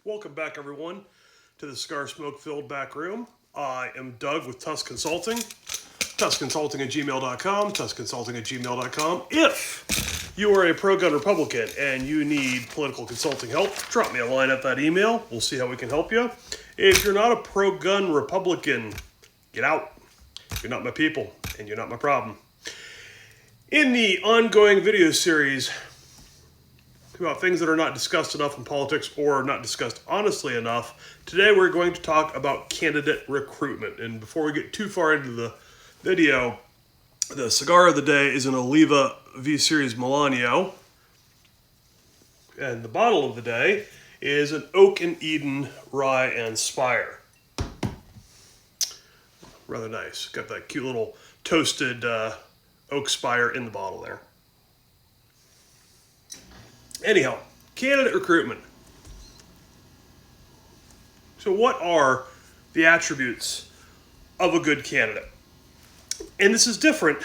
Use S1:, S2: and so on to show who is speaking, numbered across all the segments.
S1: Welcome back, everyone, to the cigar smoke-filled back room. I am Doug with Tusk Consulting, tuskconsulting@gmail.com, tuskconsulting@gmail.com. If you are a pro-gun Republican and you need political consulting help, drop me a line at that email. We'll see how we can help you. If you're not a pro-gun Republican, get out. You're not my people, and you're not my problem. In the ongoing video series about things that are not discussed enough in politics or not discussed honestly enough, today we're going to talk about candidate recruitment. And before we get too far into the video, the cigar of the day is an Oliva V-Series Melanio. And the bottle of the day is an Oak and Eden Rye and Spire. Rather nice. Got that cute little toasted oak spire in the bottle there. Anyhow, candidate recruitment. So what are the attributes of a good candidate? And this is different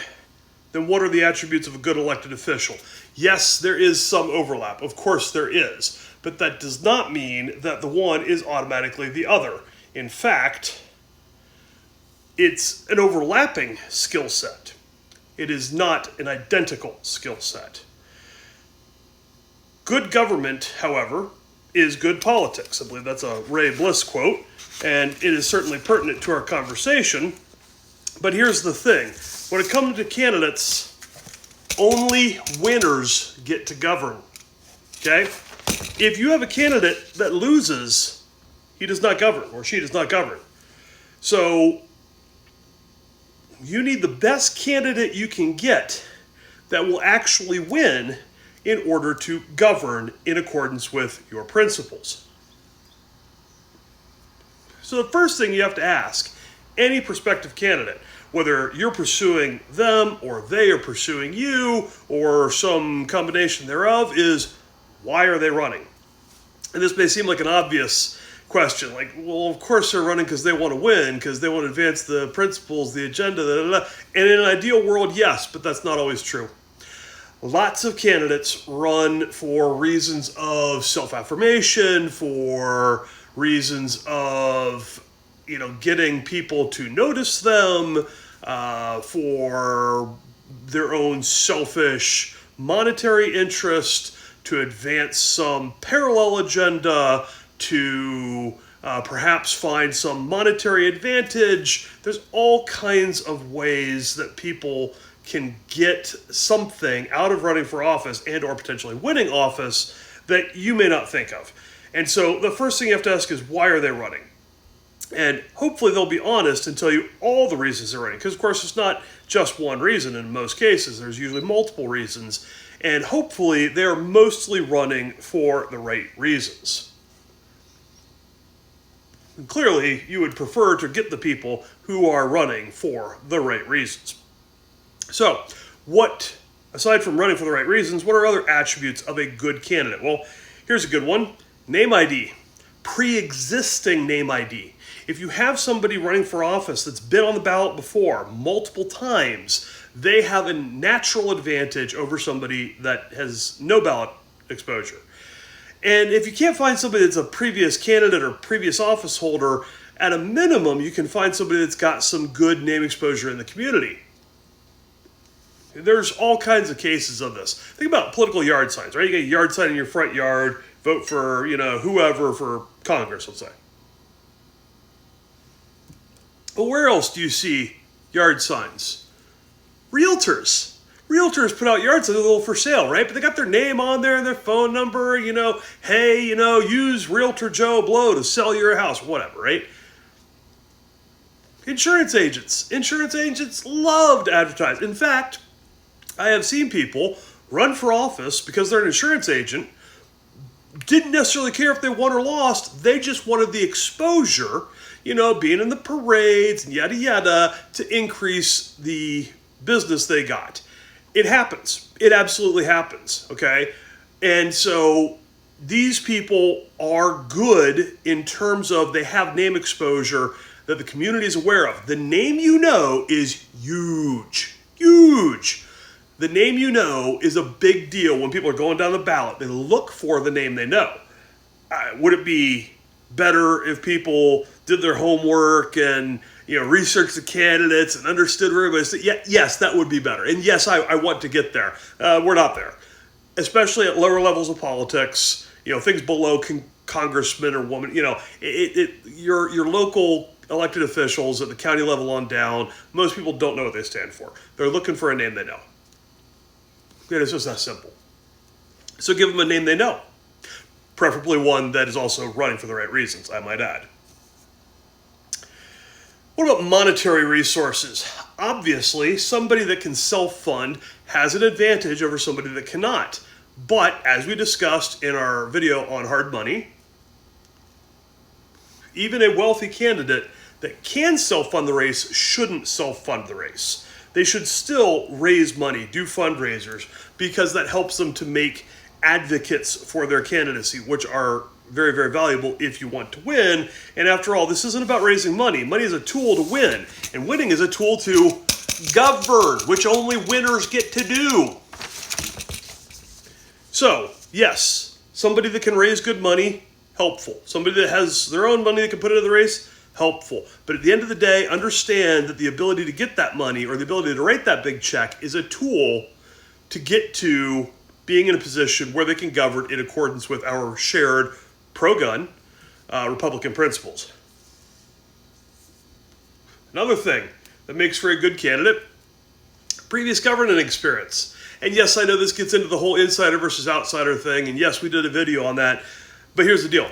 S1: than what are the attributes of a good elected official. Yes, there is some overlap. Of course there is. But that does not mean that the one is automatically the other. In fact, it's an overlapping skill set. It is not an identical skill set. Good government, however, is good politics. I believe that's a Ray Bliss quote, and it is certainly pertinent to our conversation. But here's the thing. When it comes to candidates, only winners get to govern. Okay? If you have a candidate that loses, he does not govern, or she does not govern. So you need the best candidate you can get that will actually win in order to govern in accordance with your principles. So the first thing you have to ask any prospective candidate, whether you're pursuing them or they are pursuing you or some combination thereof, is why are they running? And this may seem like an obvious question, like, well, of course they're running because they want to win, because they want to advance the principles, the agenda, blah, blah, blah. And in an ideal world, yes, but that's not always true. Lots of candidates run for reasons of self-affirmation, for reasons of, getting people to notice them, for their own selfish monetary interest, to advance some parallel agenda, to perhaps find some monetary advantage. There's all kinds of ways that people can get something out of running for office and or potentially winning office that you may not think of. And so the first thing you have to ask is, why are they running? And hopefully they'll be honest and tell you all the reasons they're running. Because of course it's not just one reason in most cases. There's usually multiple reasons. And hopefully they're mostly running for the right reasons. And clearly you would prefer to get the people who are running for the right reasons. So, aside from running for the right reasons, what are other attributes of a good candidate? Well, here's a good one. Name ID. Pre-existing name ID. If you have somebody running for office that's been on the ballot before multiple times, they have a natural advantage over somebody that has no ballot exposure. And if you can't find somebody that's a previous candidate or previous office holder, at a minimum, you can find somebody that's got some good name exposure in the community. There's all kinds of cases of this. Think about political yard signs, right? You get a yard sign in your front yard, vote for, whoever for Congress, let's say. But where else do you see yard signs? Realtors. Realtors put out yard signs, a little for sale, right? But they got their name on there and their phone number, hey, use Realtor Joe Blow to sell your house, whatever, right? Insurance agents. Insurance agents love to advertise. In fact, I have seen people run for office because they're an insurance agent, didn't necessarily care if they won or lost, they just wanted the exposure, being in the parades and yada yada, to increase the business they got. It happens. It absolutely happens, okay? And so these people are good in terms of they have name exposure that the community is aware of. The name is huge. Huge. The name is a big deal when people are going down the ballot. They look for the name they know. Would it be better if people did their homework and researched the candidates and understood where everybody's? Yes, that would be better. And yes, I want to get there. We're not there, especially at lower levels of politics. Things below congressmen or women. Your local elected officials at the county level on down. Most people don't know what they stand for. They're looking for a name they know. It's just that simple. So give them a name they know. Preferably one that is also running for the right reasons, I might add. What about monetary resources? Obviously, somebody that can self-fund has an advantage over somebody that cannot. But as we discussed in our video on hard money, even a wealthy candidate that can self-fund the race shouldn't self-fund the race. They should still raise money, do fundraisers, because that helps them to make advocates for their candidacy, which are very, very valuable if you want to win. And after all, this isn't about raising money. Money is a tool to win, and winning is a tool to govern, which only winners get to do. So, yes, somebody that can raise good money, helpful. Somebody that has their own money that can put into the race, helpful. But at the end of the day, understand that the ability to get that money or the ability to write that big check is a tool to get to being in a position where they can govern in accordance with our shared pro-gun Republican principles. Another thing that makes for a good candidate, previous governing experience. And yes, I know this gets into the whole insider versus outsider thing, and yes, we did a video on that, but here's the deal.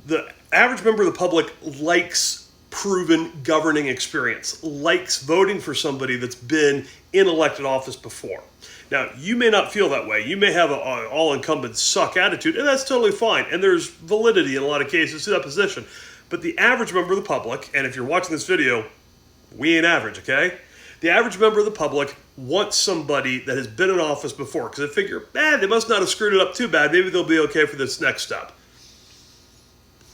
S1: The average member of the public likes proven governing experience, likes voting for somebody that's been in elected office before. Now, you may not feel that way. You may have an all-incumbent suck attitude, and that's totally fine. And there's validity in a lot of cases to that position. But the average member of the public, and if you're watching this video, we ain't average, okay? The average member of the public wants somebody that has been in office before, because they figure, they must not have screwed it up too bad. Maybe they'll be okay for this next step.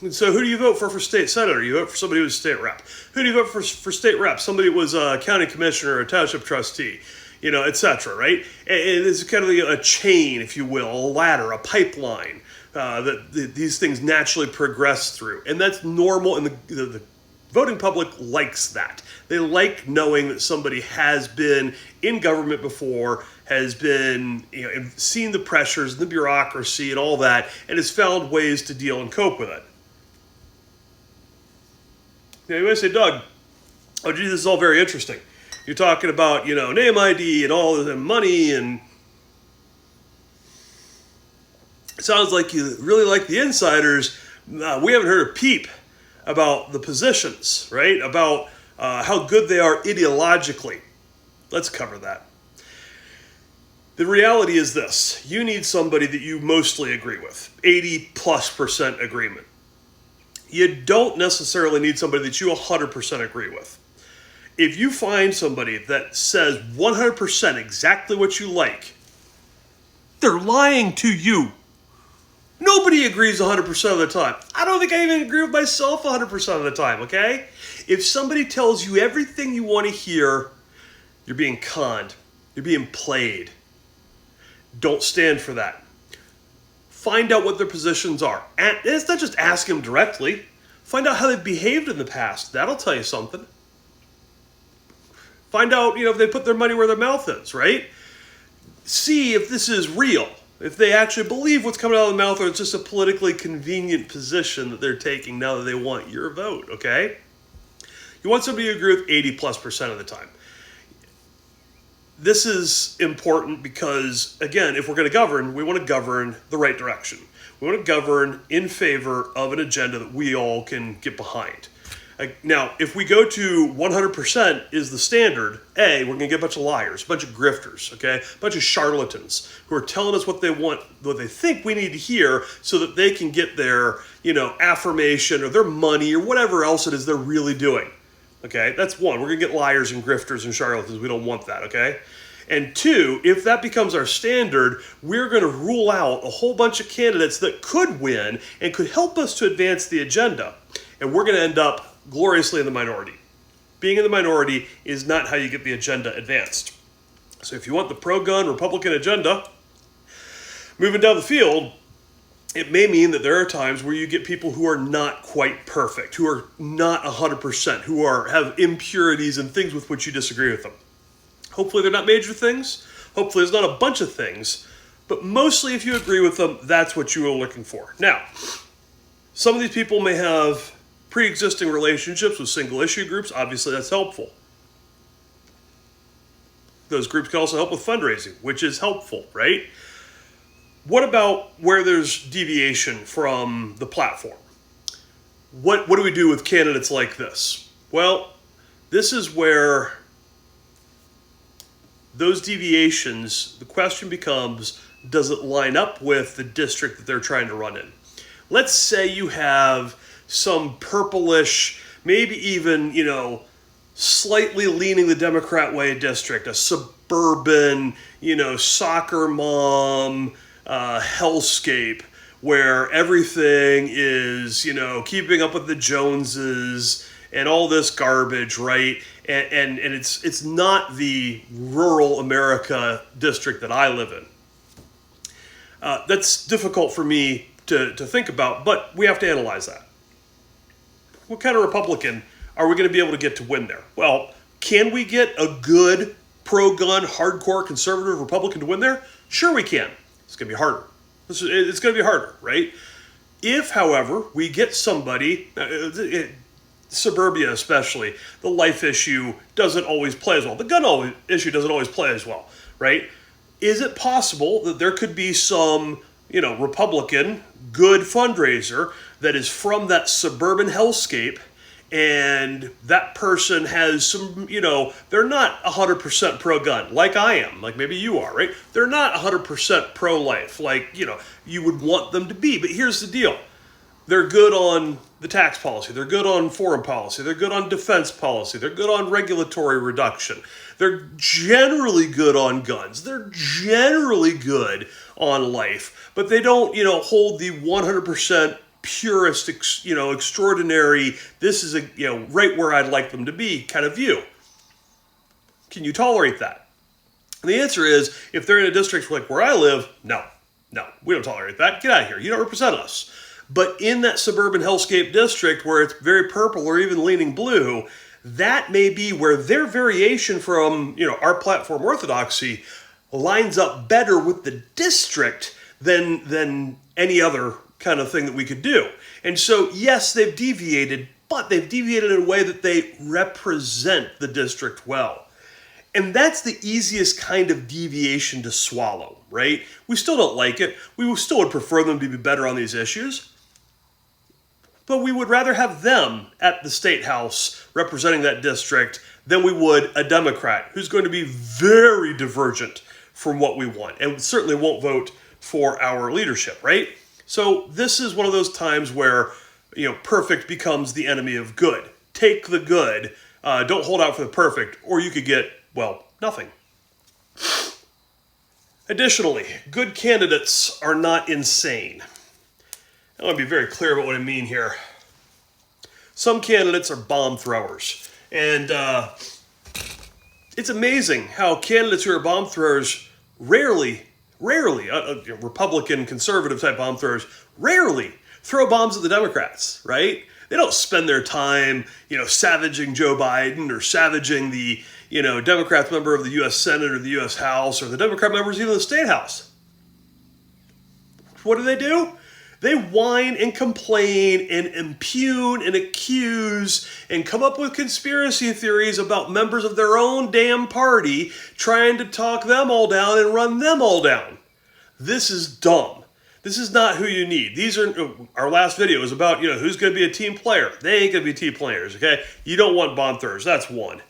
S1: And so who do you vote for state senator? You vote for somebody who's a state rep. Who do you vote for state rep? Somebody who was a county commissioner or a township trustee, etc., right? And it's kind of a chain, if you will, a ladder, a pipeline that these things naturally progress through. And that's normal, and the voting public likes that. They like knowing that somebody has been in government before, has been, seen the pressures and the bureaucracy and all that, and has found ways to deal and cope with it. Now, you might say, Doug, oh, gee, this is all very interesting. You're talking about, name ID and all of the money, and it sounds like you really like the insiders. We haven't heard a peep about the positions, right? About how good they are ideologically. Let's cover that. The reality is this. You need somebody that you mostly agree with. 80+% agreement. You don't necessarily need somebody that you 100% agree with. If you find somebody that says 100% exactly what you like, they're lying to you. Nobody agrees 100% of the time. I don't think I even agree with myself 100% of the time, okay? If somebody tells you everything you want to hear, you're being conned. You're being played. Don't stand for that. Find out what their positions are. And it's not just ask them directly. Find out how they've behaved in the past. That'll tell you something. Find out, if they put their money where their mouth is, right? See if this is real. If they actually believe what's coming out of the mouth, or it's just a politically convenient position that they're taking now that they want your vote, okay? You want somebody to agree with 80+% of the time. This is important because, again, if we're going to govern, we want to govern the right direction. We want to govern in favor of an agenda that we all can get behind. Now, if we go to 100% is the standard, we're going to get a bunch of liars, a bunch of grifters, okay? A bunch of charlatans who are telling us what they want, what they think we need to hear so that they can get their, affirmation or their money or whatever else it is they're really doing, okay? That's one. We're going to get liars and grifters and charlatans. We don't want that, okay? And two, if that becomes our standard, we're going to rule out a whole bunch of candidates that could win and could help us to advance the agenda. And we're going to end up gloriously in the minority. Being in the minority is not how you get the agenda advanced. So if you want the pro-gun Republican agenda moving down the field, it may mean that there are times where you get people who are not quite perfect, who are not 100%, who have impurities and things with which you disagree with them. Hopefully they're not major things. Hopefully there's not a bunch of things. But mostly if you agree with them, that's what you are looking for. Now, some of these people may have pre-existing relationships with single issue groups. Obviously that's helpful. Those groups can also help with fundraising, which is helpful, right? What about where there's deviation from the platform? What do we do with candidates like this? Well, this is where those deviations, the question becomes, does it line up with the district that they're trying to run in? Let's say you have some purplish, maybe even, slightly leaning the Democrat way district, a suburban, soccer mom, hellscape where everything is, keeping up with the Joneses and all this garbage, right? And it's not the rural America district that I live in. That's difficult for me to think about, but we have to analyze that. What kind of Republican are we going to be able to get to win there? Well, can we get a good pro-gun, hardcore conservative Republican to win there? Sure we can. It's going to be harder. It's going to be harder, right? If, however, we get somebody, suburbia especially, the life issue doesn't always play as well. The gun issue doesn't always play as well, right? Is it possible that there could be some, Republican good fundraiser that is from that suburban hellscape, and that person has some, they're not 100% pro-gun, like I am, like maybe you are, right? They're not 100% pro-life, like, you would want them to be. But here's the deal. They're good on the tax policy. They're good on foreign policy. They're good on defense policy. They're good on regulatory reduction. They're generally good on guns. They're generally good on life. But they don't, hold the 100% purist, extraordinary, this is right where I'd like them to be kind of view. Can you tolerate that? And the answer is, if they're in a district like where I live, no, we don't tolerate that. Get out of here. You don't represent us. But in that suburban hellscape district where it's very purple or even leaning blue, that may be where their variation from, our platform orthodoxy lines up better with the district than any other kind of thing that we could do. And so, yes, they've deviated, but they've deviated in a way that they represent the district well. And that's the easiest kind of deviation to swallow, right? We still don't like it. We still would prefer them to be better on these issues. But we would rather have them at the state house representing that district than we would a Democrat who's going to be very divergent from what we want and certainly won't vote for our leadership, right? So this is one of those times where, perfect becomes the enemy of good. Take the good, don't hold out for the perfect, or you could get, nothing. Additionally, good candidates are not insane. I want to be very clear about what I mean here. Some candidates are bomb throwers. And it's amazing how candidates who are bomb throwers rarely, Republican conservative type bomb throwers, rarely throw bombs at the Democrats, right? They don't spend their time, savaging Joe Biden or savaging the, Democrat member of the U.S. Senate or the U.S. House or the Democrat members even of the State House. What do? They whine and complain and impugn and accuse and come up with conspiracy theories about members of their own damn party trying to talk them all down and run them all down. This is dumb. This is not who you need. Our last video is about, who's going to be a team player. They ain't going to be team players, okay? You don't want bomb throwers. That's one.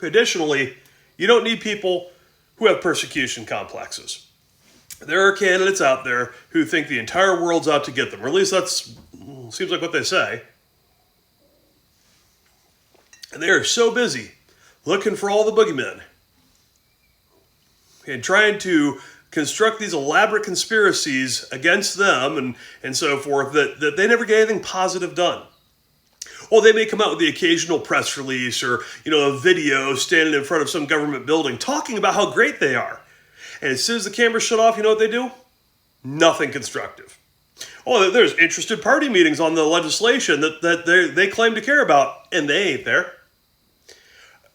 S1: Additionally, you don't need people who have persecution complexes. There are candidates out there who think the entire world's out to get them, or at least seems like what they say. And they are so busy looking for all the boogeymen and trying to construct these elaborate conspiracies against them and so forth that they never get anything positive done. Or they may come out with the occasional press release or, a video standing in front of some government building talking about how great they are. And as soon as the cameras shut off, you know what they do? Nothing constructive. Oh, there's interested party meetings on the legislation that they claim to care about, and they ain't there.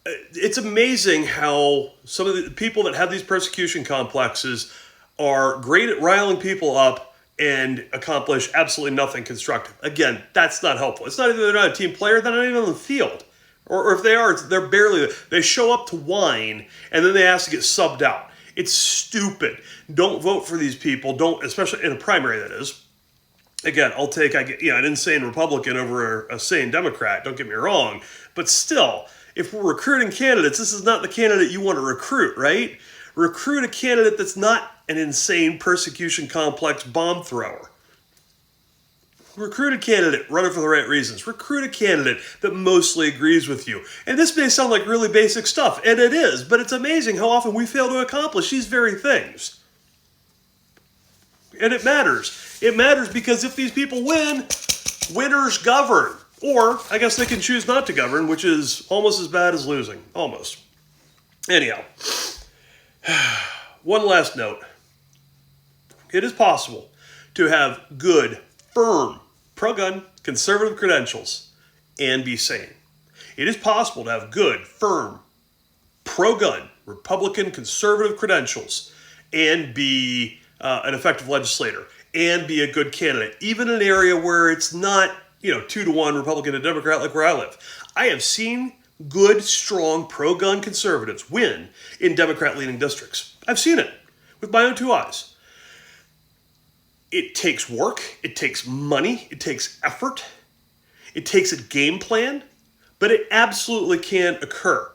S1: It's amazing how some of the people that have these persecution complexes are great at riling people up and accomplish absolutely nothing constructive. Again, that's not helpful. It's not even they're not a team player, they're not even on the field. Or if they are, they're barely, they show up to whine and then they ask to get subbed out. It's stupid. Don't vote for these people. Don't, especially in a primary, that is. Again, I'll take an insane Republican over a sane Democrat, don't get me wrong. But still, if we're recruiting candidates, this is not the candidate you want to recruit, right? Recruit a candidate that's not an insane persecution complex bomb thrower. Recruit a candidate running for the right reasons. Recruit a candidate that mostly agrees with you. And this may sound like really basic stuff, and it is, but it's amazing how often we fail to accomplish these very things. And it matters. It matters because if these people win, winners govern. Or, I guess they can choose not to govern, which is almost as bad as losing. Almost. Anyhow, one last note. It is possible to have good, firm, pro-gun, conservative credentials and be sane. It is possible to have good, firm, pro-gun, Republican, conservative credentials and be an effective legislator and be a good candidate, even in an area where it's not 2-to-1 Republican to Democrat like where I live. I have seen good, strong, pro-gun conservatives win in Democrat-leaning districts. I've seen it with my own two eyes. It takes work, it takes money, it takes effort, it takes a game plan, but it absolutely can occur.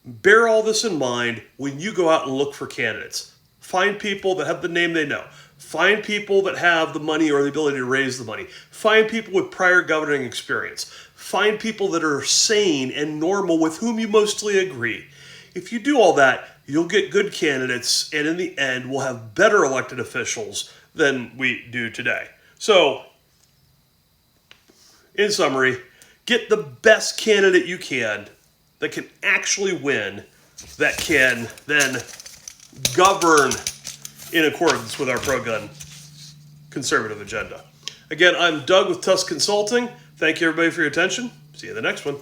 S1: Bear all this in mind when you go out and look for candidates. Find people that have the name they know. Find people that have the money or the ability to raise the money. Find people with prior governing experience. Find people that are sane and normal with whom you mostly agree. If you do all that, you'll get good candidates, and in the end, we'll have better elected officials than we do today. So, in summary, get the best candidate you can that can actually win, that can then govern in accordance with our pro-gun conservative agenda. Again, I'm Doug with Tusk Consulting. Thank you, everybody, for your attention. See you in the next one.